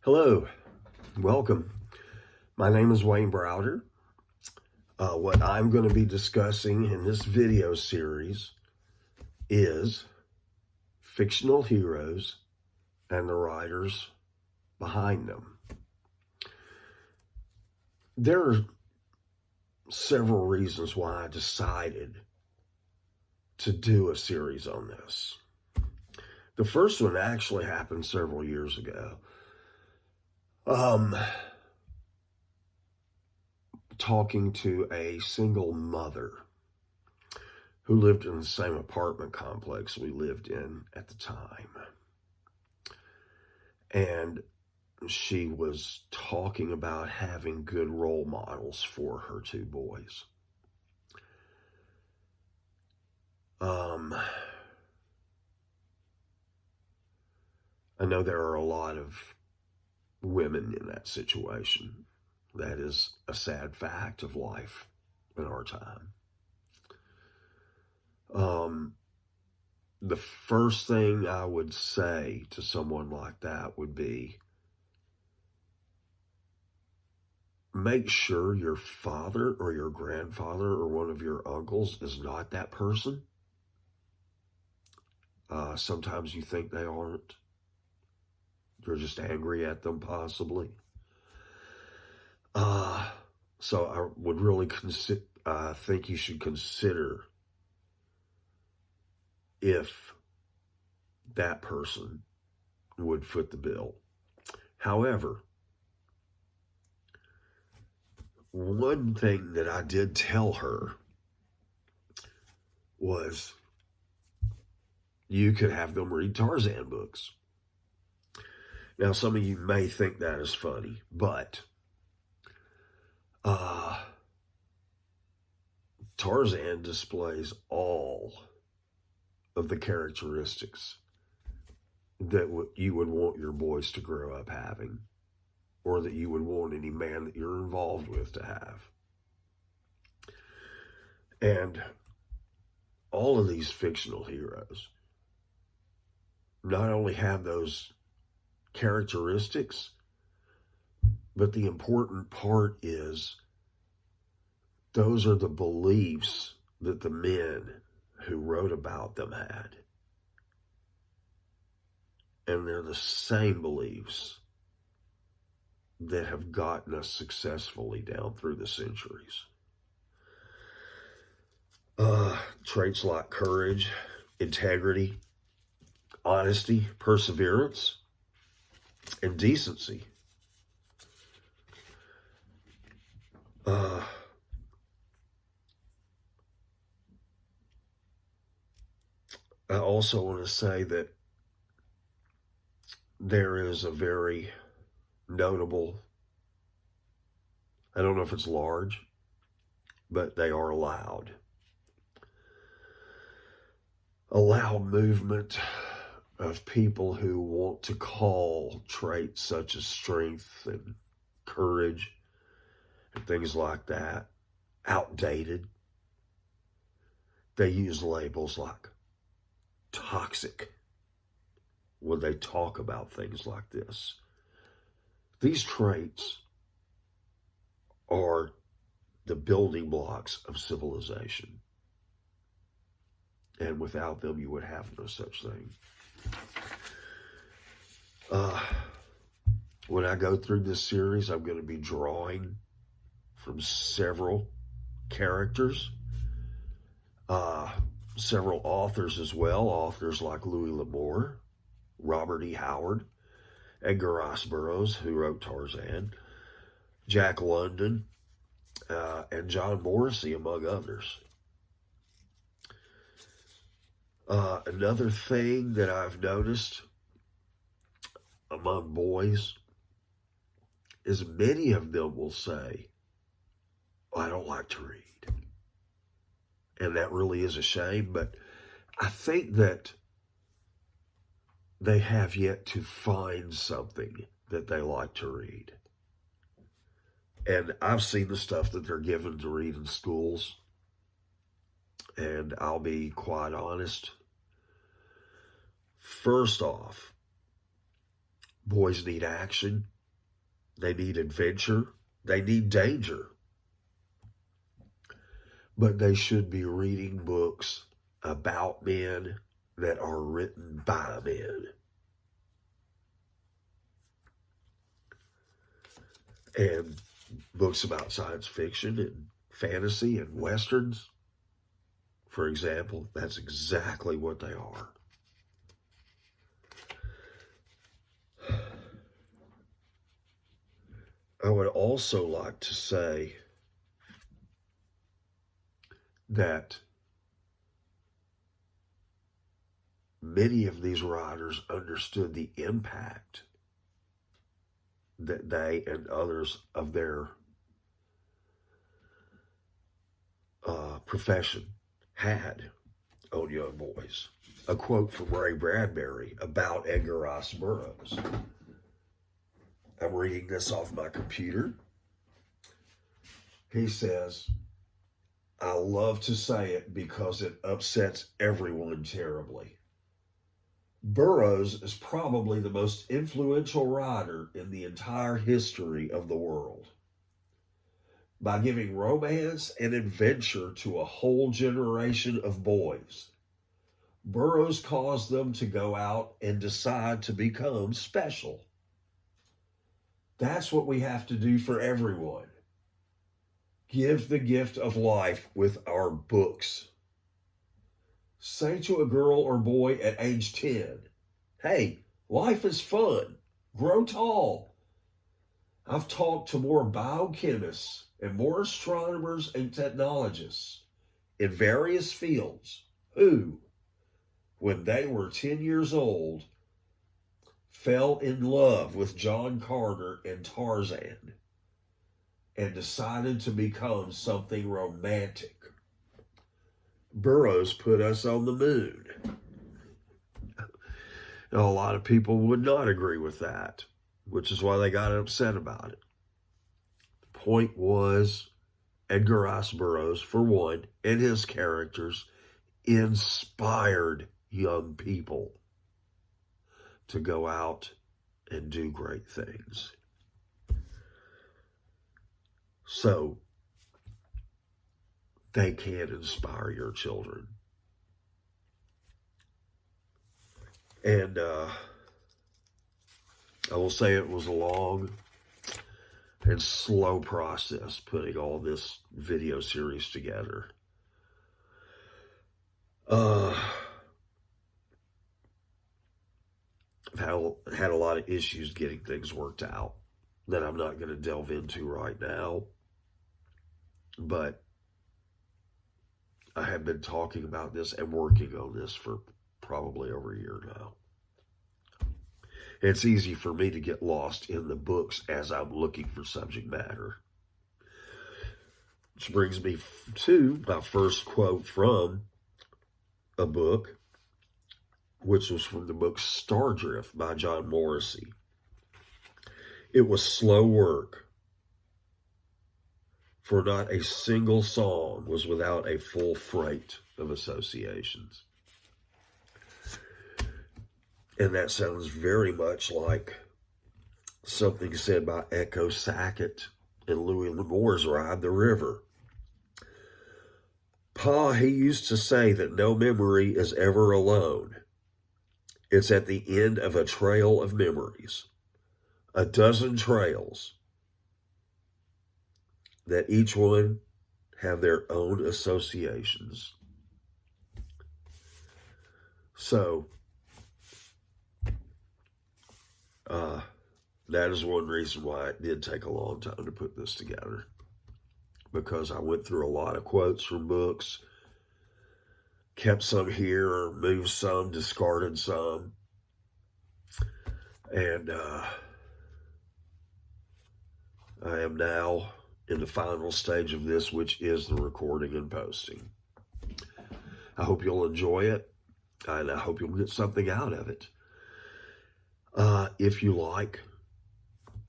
Hello, welcome. My name is Wayne Browder. What I'm going to be discussing in this video series is fictional heroes and the writers behind them. There are several reasons why I decided to do a series on this. The first one actually happened several years ago. Talking to a single mother who lived in the same apartment complex we lived in at the time. And she was talking about having good role models for her two boys. I know there are a lot of women in that situation. That is a sad fact of life in our time. The first thing I would say to someone like that would be, make sure your father or your grandfather or one of your uncles is not that person. Sometimes you think they aren't. You're just angry at them, possibly. So I would really think you should consider if that person would foot the bill. However, one thing that I did tell her was you could have them read Tarzan books. Now, some of you may think that is funny, but Tarzan displays all of the characteristics that you would want your boys to grow up having, or that you would want any man that you're involved with to have. And all of these fictional heroes not only have those characteristics, but the important part is those are the beliefs that the men who wrote about them had. And they're the same beliefs that have gotten us successfully down through the centuries. Traits like courage, integrity, honesty, perseverance, and decency. I also want to say that there is a very notable, I don't know if it's large, but they are loud movement of people who want to call traits such as strength and courage and things like that outdated. They use labels like toxic when they talk about things like this. These traits are the building blocks of civilization. And without them, you would have no such thing. When I go through this series, I'm going to be drawing from several characters, several authors as well, authors like Louis L'Amour, Robert E. Howard, Edgar Rice Burroughs, who wrote Tarzan, Jack London, and John Morrissey, among others. Another thing that I've noticed among boys is many of them will say, I don't like to read. And that really is a shame, but I think that they have yet to find something that they like to read. And I've seen the stuff that they're given to read in schools, and I'll be quite honest. First off, boys need action, They need adventure. They need danger. But they should be reading books about men that are written by men. And books about science fiction and fantasy and westerns, for example, that's exactly what they are. I would also like to say that many of these writers understood the impact that they and others of their profession had on young boys. A quote from Ray Bradbury about Edgar Rice Burroughs. I'm reading this off my computer. He says, I love to say it because it upsets everyone terribly. Burroughs is probably the most influential writer in the entire history of the world. By giving romance and adventure to a whole generation of boys, Burroughs caused them to go out and decide to become special. That's what we have to do for everyone. Give the gift of life with our books. Say to a girl or boy at age 10, hey, life is fun. Grow tall. I've talked to more biochemists and more astronomers and technologists in various fields who, when they were 10 years old, fell in love with John Carter and Tarzan and decided to become something romantic. Burroughs put us on the moon. Now, a lot of people would not agree with that, which is why they got upset about it. The point was, Edgar Rice Burroughs, for one, and his characters inspired young people to go out and do great things. So, they can inspire your children. And I will say it was a long and slow process putting all this video series together. I've had a lot of issues getting things worked out that I'm not going to delve into right now. But I have been talking about this and working on this for probably over a year now. It's easy for me to get lost in the books as I'm looking for subject matter. Which brings me to my first quote from a book, which was from the book Stardrift by John Morrissey. It was slow work, for not a single song was without a full freight of associations. And that sounds very much like something said by Echo Sackett in Louis L'Amour's Ride the River. Pa, he used to say that no memory is ever alone. It's at the end of a trail of memories, a dozen trails, that each one have their own associations. So, that is one reason why it did take a long time to put this together. Because I went through a lot of quotes from books, kept some here, moved some, discarded some. And I am now in the final stage of this, which is the recording and posting. I hope you'll enjoy it, and I hope you'll get something out of it. If you like,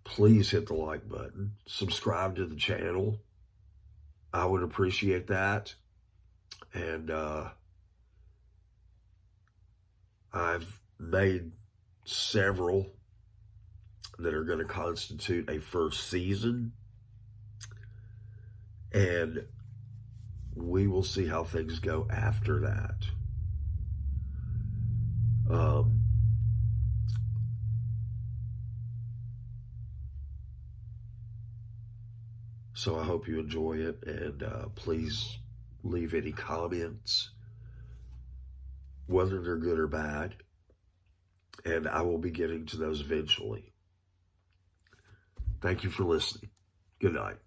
please hit the like button. Subscribe to the channel. I would appreciate that. And I've made several that are going to constitute a first season. And we will see how things go after that. So I hope you enjoy it, and please leave any comments, whether they're good or bad, and I will be getting to those eventually. Thank you for listening. Good night.